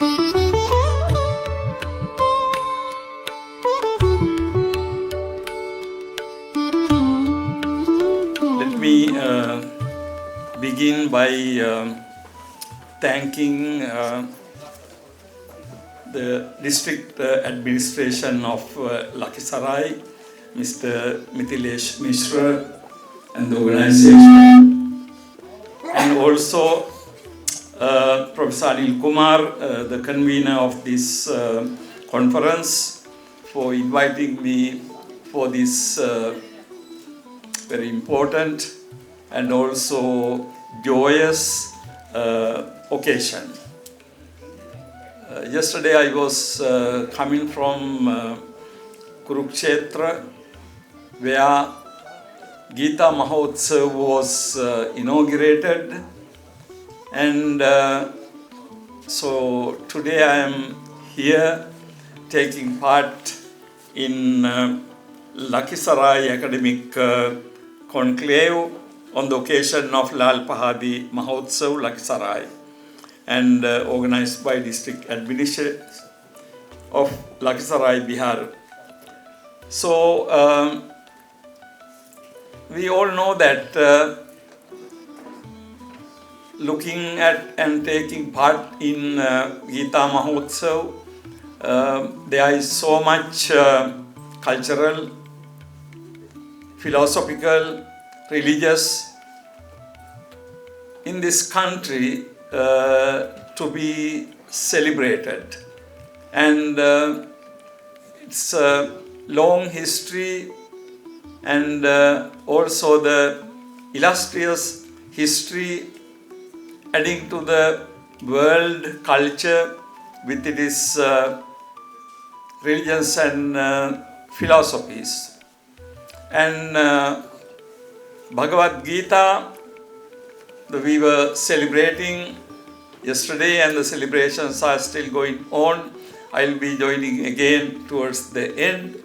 Let me begin by thanking the district administration of Lakhisarai, Mr. Mithilesh Mishra, and the organization, and also Professor Anil Kumar, the convener of this conference, for inviting me for this very important and also joyous occasion. Yesterday I was coming from Kurukshetra, where Gita Mahotsav was inaugurated, and so today I am here taking part in Lakhisarai Academic Conclave on the occasion of Lalpahari Mahotsav Lakhisarai, and organized by District Administration of Lakhisarai, Bihar. So we all know that looking at and taking part in Gita Mahotsav, there is so much cultural, philosophical, religious in this country to be celebrated, and it's a long history, and also the illustrious history adding to the world culture with its religions and philosophies. And Bhagavad Gita, we were celebrating yesterday, and the celebrations are still going on. I'll be joining again towards the end.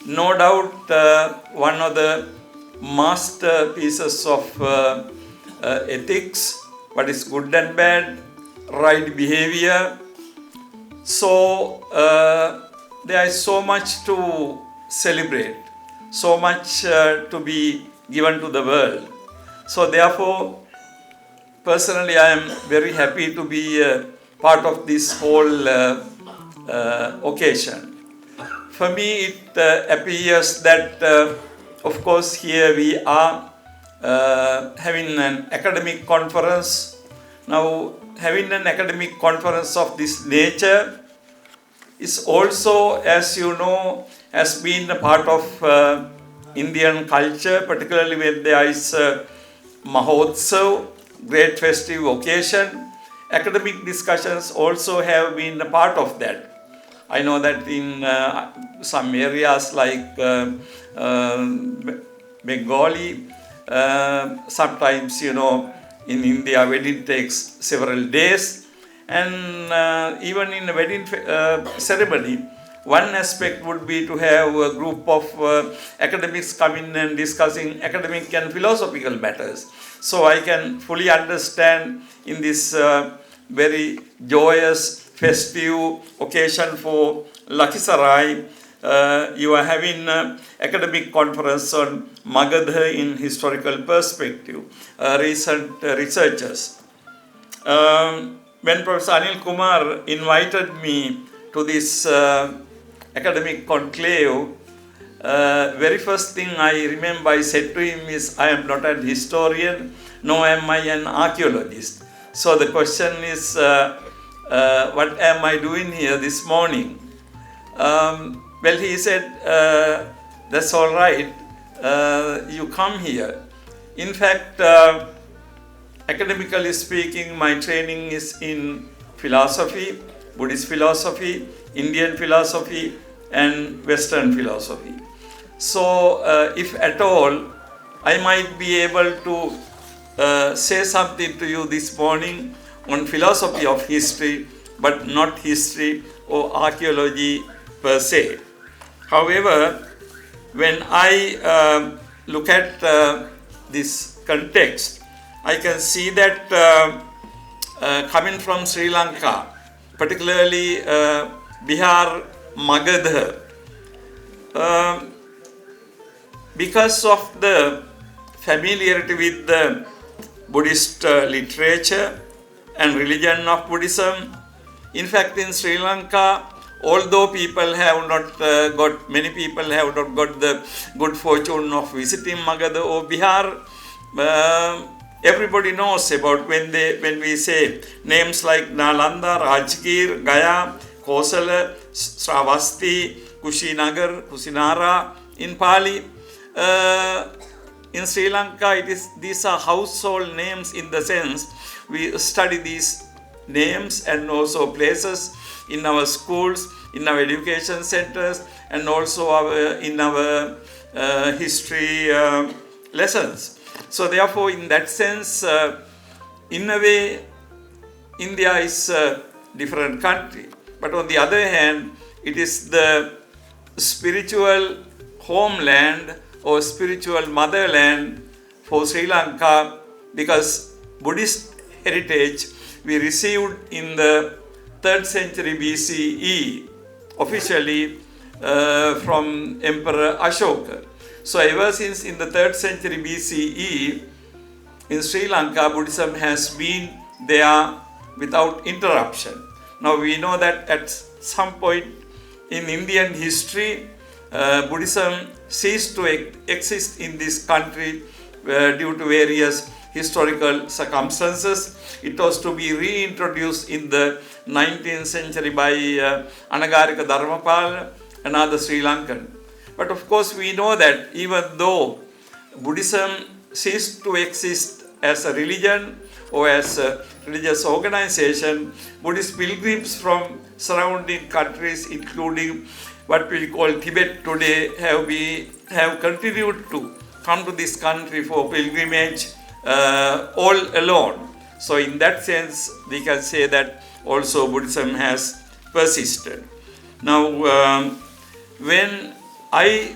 No doubt one of the masterpieces of ethics, what is good and bad, right behavior. So there is so much to celebrate, so much to be given to the world. So therefore, personally, I am very happy to be part of this whole occasion. For me, it appears that, of course, here we are having an academic conference. Now, having an academic conference of this nature is also, as you know, has been a part of Indian culture, particularly when there is Mahotsav, great festive occasion. Academic discussions also have been a part of that. I know that in some areas like Bengali, sometimes, you know, in India, wedding takes several days, and even in a wedding ceremony, one aspect would be to have a group of academics coming and discussing academic and philosophical matters. So I can fully understand in this very joyous, festive occasion for Lakhisarai, you are having academic conference on Magadha in historical perspective, recent researchers. When Professor Anil Kumar invited me to this academic conclave, very first thing I remember I said to him is, I am not an historian, nor am I an archaeologist. So the question is, what am I doing here this morning? Well, he said, that's all right, you come here. In fact, academically speaking, my training is in philosophy, Buddhist philosophy, Indian philosophy, and Western philosophy. So, if at all, I might be able to say something to you this morning on philosophy of history, but not history or archaeology per se. However, when I look at this context, I can see that coming from Sri Lanka, particularly Bihar, Magadha. Because of the familiarity with the Buddhist literature and religion of Buddhism, in fact, in Sri Lanka, although people have not many people have not got the good fortune of visiting Magadha or Bihar, everybody knows about when we say names like Nalanda, Rajgir, Gaya, Kosala, Sravasti, Kushinara in Pali. In Sri Lanka, these are household names in the sense we study these names and also places in our schools, in our education centers, and also in our history lessons. So therefore, in that sense, in a way, India is a different country. But on the other hand, it is the spiritual homeland or spiritual motherland for Sri Lanka, because Buddhist heritage we received in the 3rd century BCE, officially from Emperor Ashoka. So ever since in the 3rd century BCE, in Sri Lanka, Buddhism has been there without interruption. Now we know that at some point in Indian history, Buddhism ceased to exist in this country due to various historical circumstances. It was to be reintroduced in the 19th century by Anagarika Dharmapala, another Sri Lankan. But of course we know that even though Buddhism ceased to exist as a religion or as a religious organization, Buddhist pilgrims from surrounding countries, including what we call Tibet today, have continued to come to this country for pilgrimage all alone. So in that sense, we can say that also Buddhism has persisted. Now, when I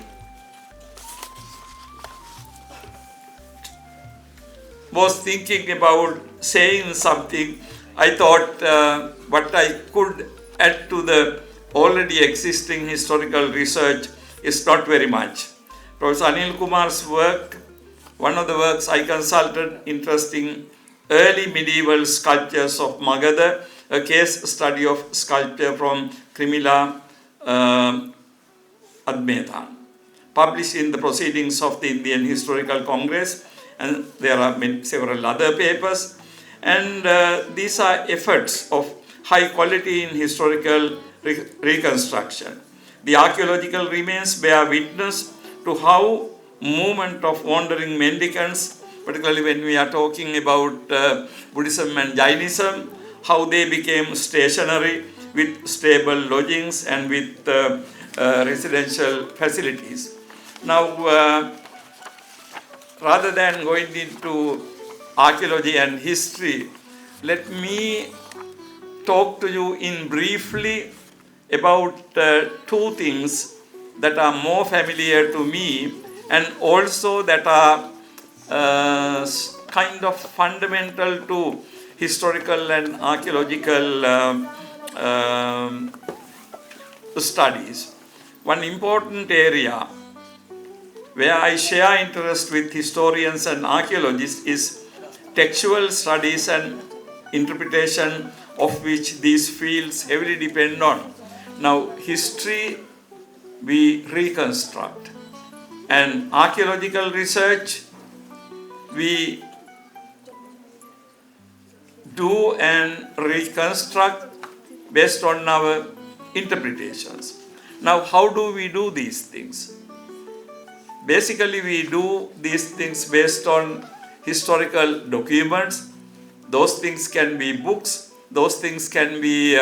was thinking about saying something, I thought what I could add to the already existing historical research is not very much. Professor Anil Kumar's work, one of the works I consulted, interesting early medieval sculptures of Magadha, a case study of sculpture from Krimila Admetan, published in the Proceedings of the Indian Historical Congress, and there are several other papers. And these are efforts of high quality in historical reconstruction. The archaeological remains bear witness to how movement of wandering mendicants, particularly when we are talking about Buddhism and Jainism, how they became stationary with stable lodgings and with residential facilities. Now, rather than going into archaeology and history, let me talk to you in briefly about two things that are more familiar to me and also that are kind of fundamental to historical and archaeological studies. One important area where I share interest with historians and archaeologists is textual studies and interpretation, of which these fields heavily depend on. Now, history we reconstruct, and archaeological research we do and reconstruct based on our interpretations. Now, how do we do these things? Basically, we do these things based on historical documents. Those things can be books, those things can be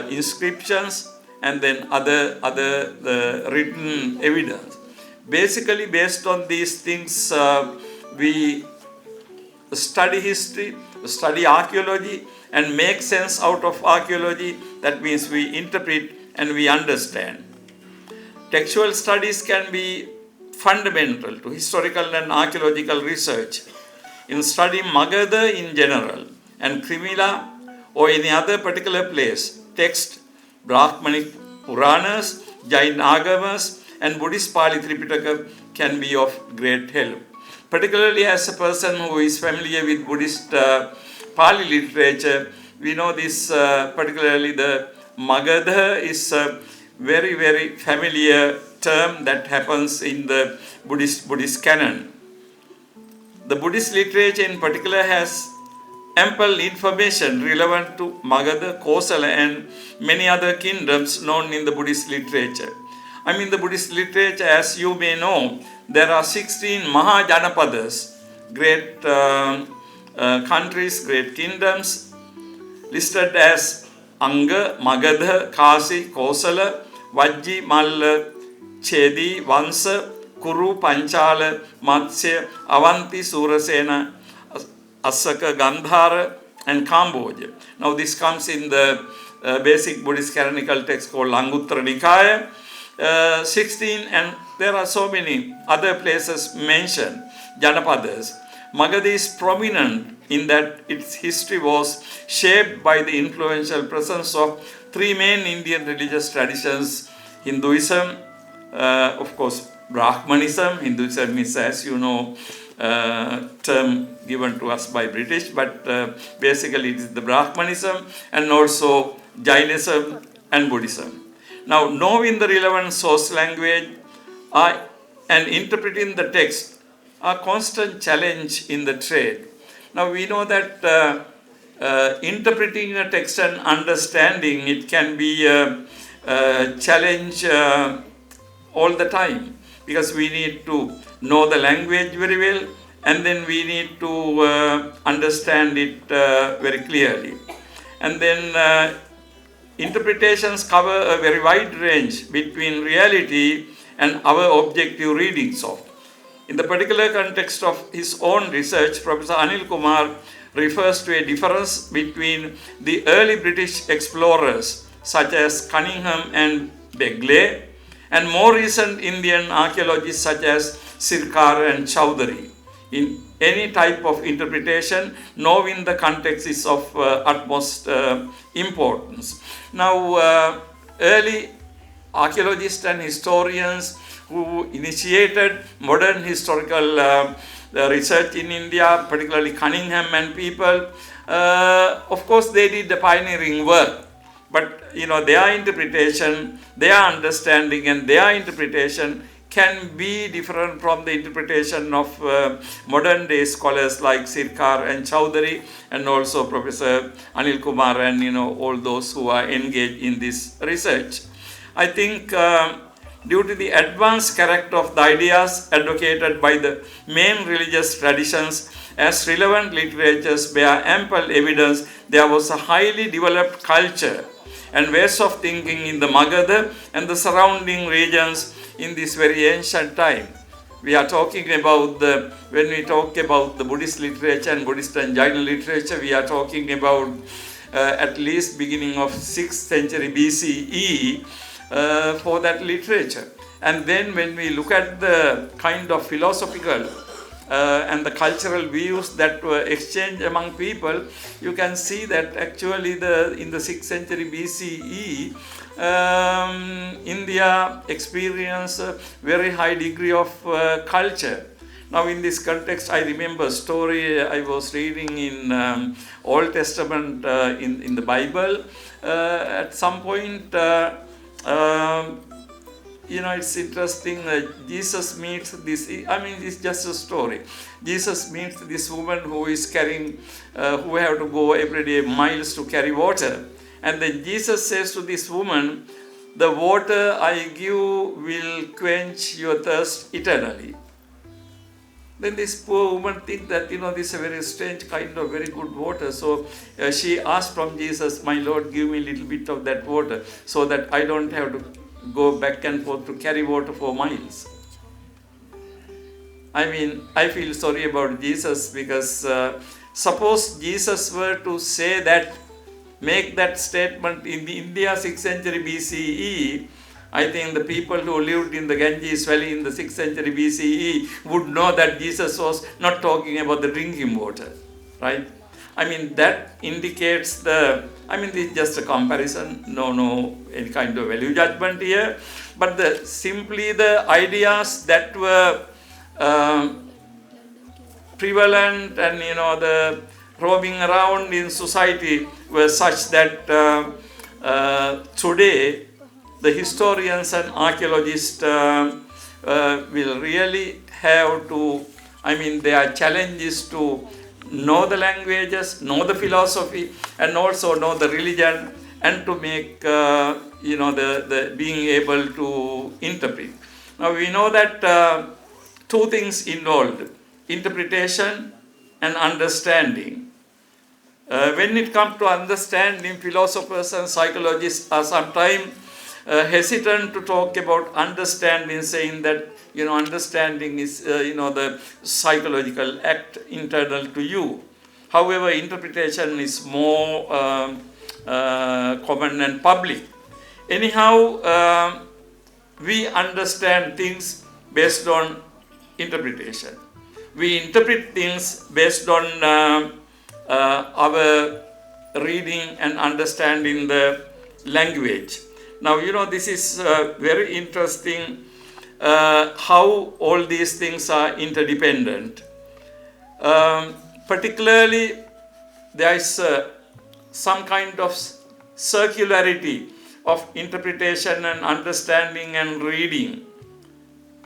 inscriptions, and then other written evidence. Basically, based on these things, we study history, study archaeology, and make sense out of archaeology. That means we interpret and we understand. Textual studies can be fundamental to historical and archaeological research. In studying Magadha in general and Krimila or any other particular place, text, Brahmanic Puranas, Jain Agamas, and Buddhist Pali Tripitaka can be of great help. Particularly as a person who is familiar with Buddhist Pali literature, we know this, particularly the Magadha is a very, very familiar term that happens in the Buddhist canon. The Buddhist literature in particular has ample information relevant to Magadha, Kosala and many other kingdoms known in the Buddhist literature. I mean, the Buddhist literature, as you may know, there are 16 Mahajanapadas, great countries, great kingdoms, listed as Aṅga, Magadha, Kasi, Kosala, Vajji, Malla, Chedi, Vansa, Kuru, Panchala, Matsya, Avanti, Surasena, Asaka, Gandhara, and Cambodia. Now this comes in the basic Buddhist canonical text called Anguttara Nikaya, 16, and there are so many other places mentioned, Janapadas. Magadha is prominent in that its history was shaped by the influential presence of three main Indian religious traditions: Hinduism, of course, Brahmanism. Hinduism is, as you know, term given to us by British, but basically it is the Brahmanism, and also Jainism and Buddhism. Now, knowing the relevant source language and interpreting the text are constant challenge in the trade. Now, we know that interpreting a text and understanding it can be a challenge all the time, because we need to know the language very well, and then we need to understand it very clearly. And then interpretations cover a very wide range between reality and our objective readings of. In the particular context of his own research, Professor Anil Kumar refers to a difference between the early British explorers such as Cunningham and Begley and more recent Indian archaeologists such as Sirkar and Chowdhury. In any type of interpretation, knowing the context is of utmost importance. Now, early archaeologists and historians who initiated modern historical research in India, particularly Cunningham and people, of course they did the pioneering work, but their interpretation, their understanding and their interpretation can be different from the interpretation of modern day scholars like Sirkar and Chowdhury, and also Professor Anil Kumar and all those who are engaged in this research. I think due to the advanced character of the ideas advocated by the main religious traditions, as relevant literatures bear ample evidence, there was a highly developed culture and ways of thinking in the Magadha and the surrounding regions in this very ancient time. We are talking about when we talk about the Buddhist literature and Buddhist and Jain literature, we are talking about at least beginning of 6th century BCE for that literature. And then when we look at the kind of philosophical and the cultural views that were exchanged among people, you can see that actually in the 6th century BCE, India experienced a very high degree of culture. Now in this context, I remember a story I was reading in Old Testament in the Bible. At some point, it's interesting. Jesus meets this. It's just a story. Jesus meets this woman who is carrying, who have to go every day miles to carry water. And then Jesus says to this woman, "The water I give will quench your thirst eternally." Then this poor woman thinks that, this is a very strange kind of very good water. So she asked from Jesus, "My Lord, give me a little bit of that water so that I don't have to go back and forth to carry water for miles." I feel sorry about Jesus, because suppose Jesus were to say that, make that statement in the India 6th century BCE, I think the people who lived in the Ganges Valley in the 6th century BCE would know that Jesus was not talking about the drinking water, right? I mean, that indicates the, I mean, this is just a comparison, no any kind of value judgment here, but simply the ideas that were prevalent and, the roaming around in society were such that today the historians and archaeologists will really have to, I mean, their challenge is to know the languages, know the philosophy, and also know the religion, and to make, the being able to interpret. Now we know that two things involved, interpretation and understanding. When it comes to understanding, philosophers and psychologists are sometimes hesitant to talk about understanding, saying that, understanding is, the psychological act internal to you. However, interpretation is more common and public. Anyhow, we understand things based on interpretation. We interpret things based on our reading and understanding the language. Now, this is very interesting how all these things are interdependent. Particularly, there is some kind of circularity of interpretation and understanding and reading.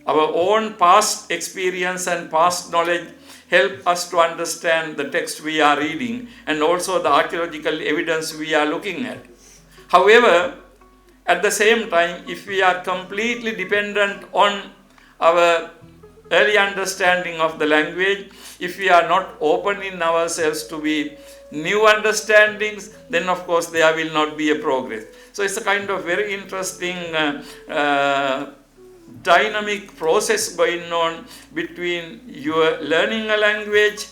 Our own past experience and past knowledge help us to understand the text we are reading and also the archaeological evidence we are looking at. However, at the same time, if we are completely dependent on our early understanding of the language, if we are not opening ourselves to be new understandings, then of course there will not be a progress. So it's a kind of very interesting dynamic process going on between your learning a language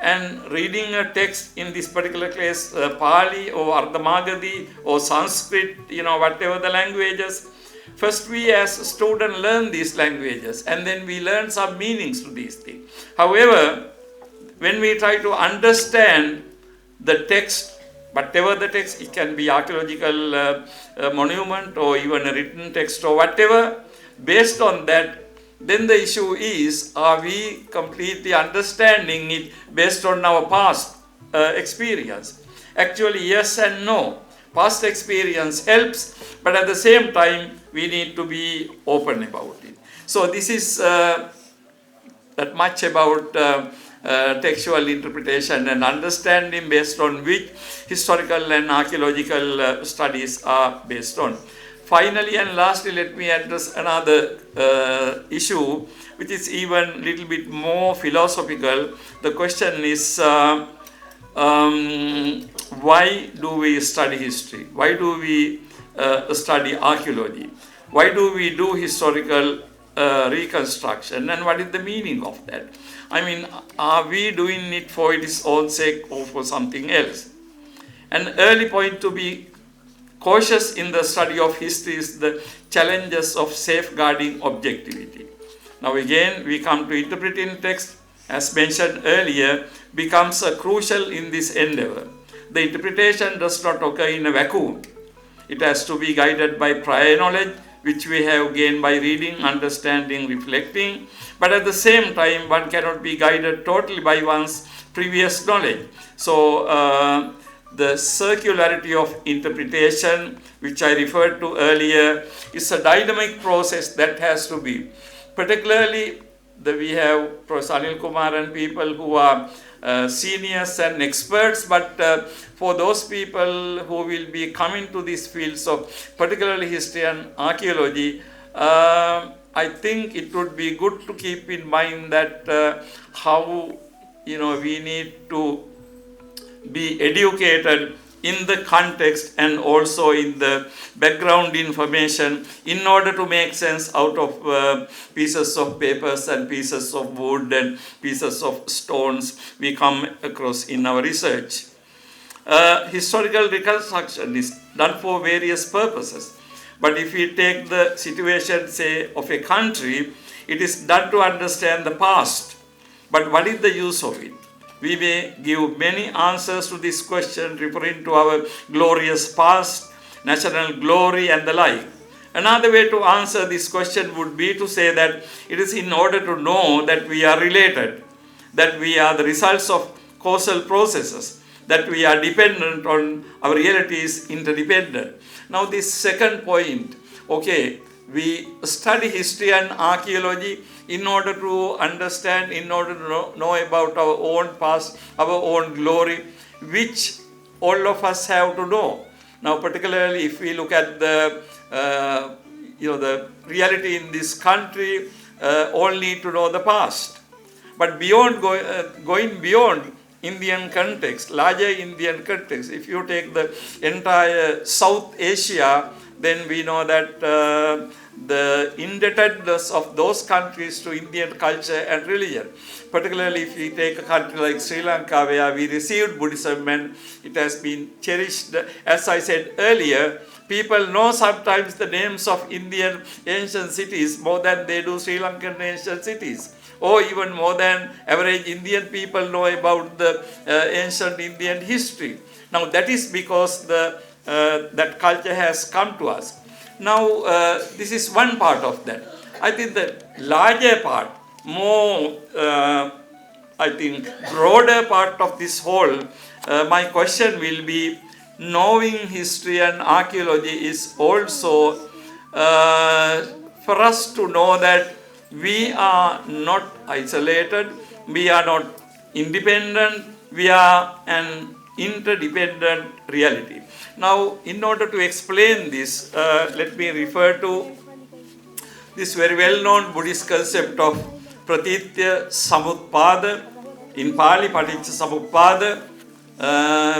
and reading a text, in this particular case Pali or Ardhamagadi or Sanskrit, whatever the languages. First we as students learn these languages and then we learn some meanings to these things. However, when we try to understand the text, whatever the text, it can be archaeological monument or even a written text or whatever, based on that, then the issue is, are we completely understanding it based on our past experience? Actually, yes and no. Past experience helps, but at the same time, we need to be open about it. So this is that much about textual interpretation and understanding based on which historical and archaeological studies are based on. Finally and lastly, let me address another issue which is even a little bit more philosophical. The question is, why do we study history? Why do we study archaeology? Why do we do historical reconstruction? And what is the meaning of that? I mean, are we doing it for its own sake or for something else? An early point to be cautious in the study of history is the challenges of safeguarding objectivity. Now again, we come to interpreting text, as mentioned earlier, becomes crucial in this endeavor. The interpretation does not occur in a vacuum. It has to be guided by prior knowledge, which we have gained by reading, understanding, reflecting. But at the same time, one cannot be guided totally by one's previous knowledge. So, the circularity of interpretation, which I referred to earlier, is a dynamic process that has to be. Particularly, we have Prof. Anil, Kumar and people who are seniors and experts, but for those people who will be coming to these fields of particularly history and archaeology, I think it would be good to keep in mind that how we need to be educated in the context and also in the background information in order to make sense out of pieces of papers and pieces of wood and pieces of stones we come across in our research. Historical reconstruction is done for various purposes. But if we take the situation, say, of a country, it is done to understand the past. But what is the use of it? we may give many answers to this question referring to our glorious past, national glory and the like. Another way to answer this question would be to say that it is in order to know that we are related, that we are the results of causal processes, that we are dependent on our reality is interdependent. Now this second point, okay, we study history and archaeology in order to understand, in order to know about our own past, our own glory, which all of us have to know. Now particularly if we look at the the reality in this country, all need to know the past. But beyond going beyond Indian context, larger Indian context, if you take the entire South Asia, then we know that the indebtedness of those countries to Indian culture and religion. Particularly if we take a country like Sri Lanka, where we received Buddhism and it has been cherished. As I said earlier, people know sometimes the names of Indian ancient cities more than they do Sri Lankan ancient cities, or even more than average Indian people know about the ancient Indian history. Now that is because that culture has come to us. Now this is one part of that. I think the larger part, more broader part of this whole, my question will be, knowing history and archaeology is also for us to know that we are not isolated, we are not independent, we are an interdependent reality. Now, in order to explain this, let me refer to this very well-known Buddhist concept of Pratitya Samutpada, in Pali Paticca Samuppada,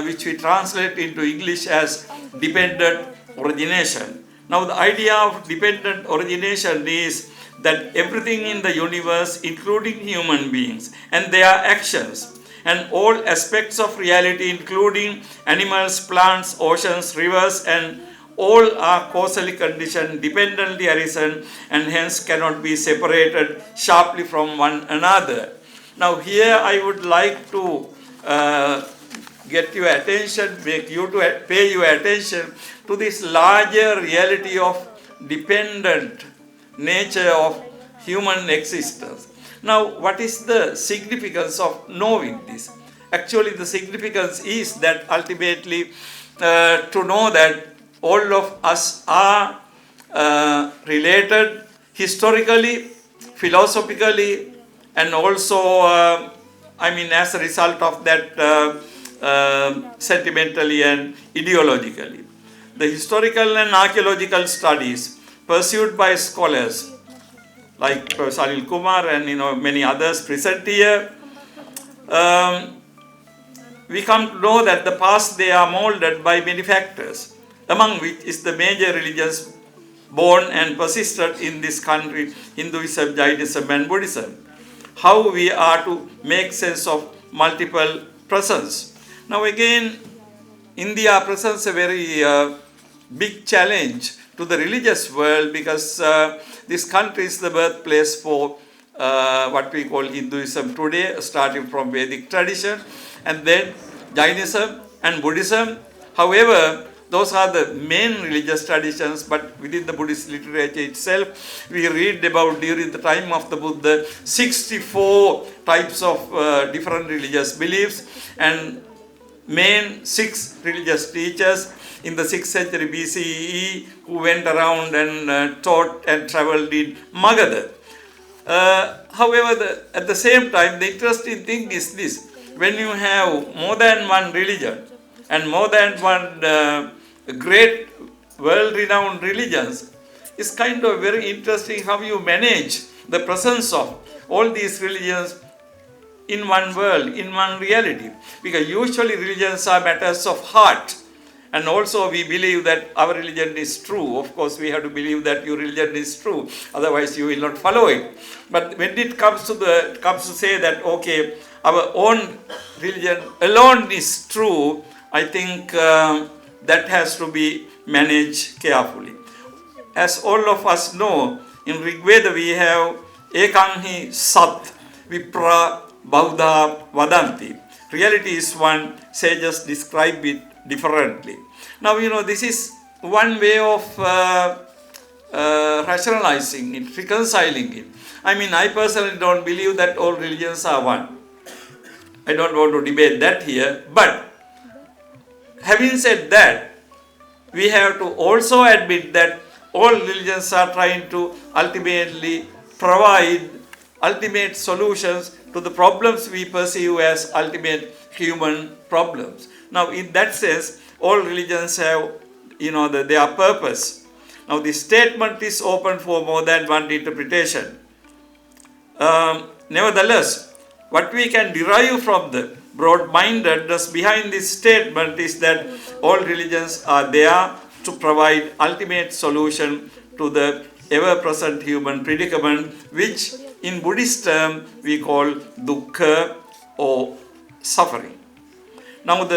which we translate into English as dependent origination. Now, the idea of dependent origination is that everything in the universe, including human beings and their actions, and all aspects of reality, including animals, plants, oceans, rivers, and all are causally conditioned, dependently arisen, and hence cannot be separated sharply from one another. Now here I would like to get your attention, make you to pay your attention to this larger reality of dependent nature of human existence. Now, what is the significance of knowing this? Actually, the significance is that ultimately to know that all of us are related historically, philosophically, and also, as a result of that, sentimentally and ideologically. The historical and archaeological studies pursued by scholars like Prof. Anil, Kumar, and many others present here, we come to know that the past, they are molded by many factors, among which is the major religions born and persisted in this country, Hinduism, Jainism and Buddhism. How we are to make sense of multiple presence. Now again, India presents a very big challenge to the religious world, because this country is the birthplace for what we call Hinduism today, starting from Vedic tradition, and then Jainism and Buddhism. However, those are the main religious traditions, but within the Buddhist literature itself, we read about during the time of the Buddha 64 types of different religious beliefs, and main 6 religious teachers in the 6th century BCE who went around and taught and traveled in Magadha. However, at the same time, the interesting thing is this: when you have more than one religion and more than one great world-renowned religions, it's kind of very interesting how you manage the presence of all these religions in one world, in one reality. Because usually religions are matters of heart. And also we believe that our religion is true. Of course, we have to believe that your religion is true. Otherwise, you will not follow it. But when it comes to say that, okay, our own religion alone is true, I think that has to be managed carefully. As all of us know, in Rigveda we have Ekanghi Sat Vipra Baudha Vadanti. reality is one, sages describe it differently. Now, this is one way of rationalizing it, reconciling it. I personally don't believe that all religions are one. I don't want to debate that here, but having said that, we have to also admit that all religions are trying to ultimately provide ultimate solutions to the problems we perceive as ultimate human problems. Now, in that sense, all religions have, their purpose. Now, the statement is open for more than one interpretation. Nevertheless, what we can derive from the broad-mindedness behind this statement is that all religions are there to provide ultimate solution to the ever-present human predicament, which in Buddhist term we call dukkha or suffering. Now,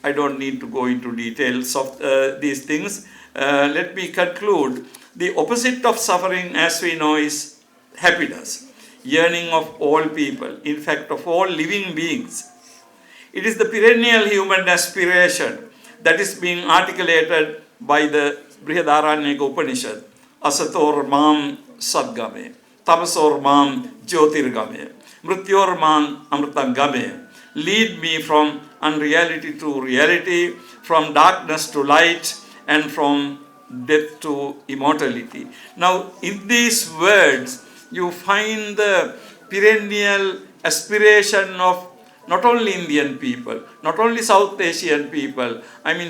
I don't need to go into details of these things. Let me conclude. The opposite of suffering, as we know, is happiness, yearning of all people, in fact of all living beings. It is the perennial human aspiration that is being articulated by the Brihadaranyaka Upanishad. Asator mam sadgame, tamasor mam jyotirgame, mrityor mam amritangame. Lead me from unreality to reality, from darkness to light, and from death to immortality. Now, in these words, you find the perennial aspiration of not only Indian people, not only South Asian people,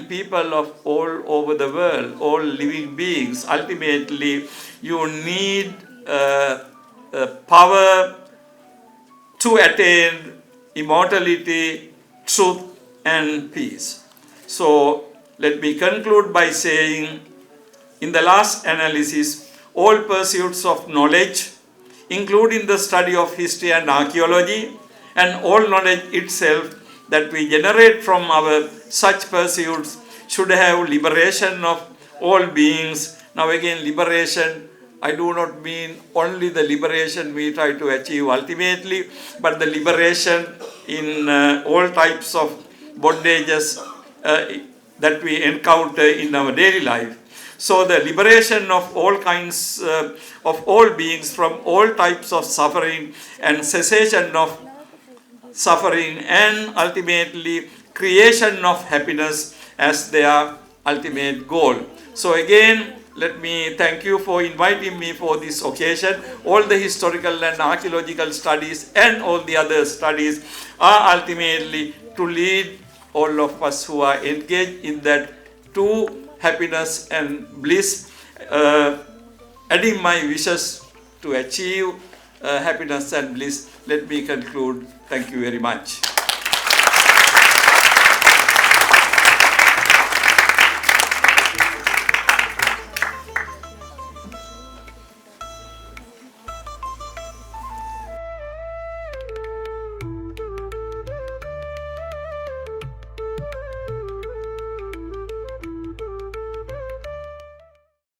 people of all over the world, all living beings. Ultimately, you need power to attain immortality, truth, and peace. So, let me conclude by saying, in the last analysis, all pursuits of knowledge, including the study of history and archaeology, and all knowledge itself that we generate from our such pursuits should have liberation of all beings. Now again, liberation, I do not mean only the liberation we try to achieve ultimately, but the liberation in all types of bondages that we encounter in our daily life. So the liberation of all kinds of all beings from all types of suffering and cessation of suffering, and ultimately creation of happiness as their ultimate goal. So again, let me thank you for inviting me for this occasion. All the historical and archaeological studies and all the other studies are ultimately to lead all of us who are engaged in that to happiness and bliss, adding my wishes to achieve happiness and bliss. Let me conclude. Thank you very much.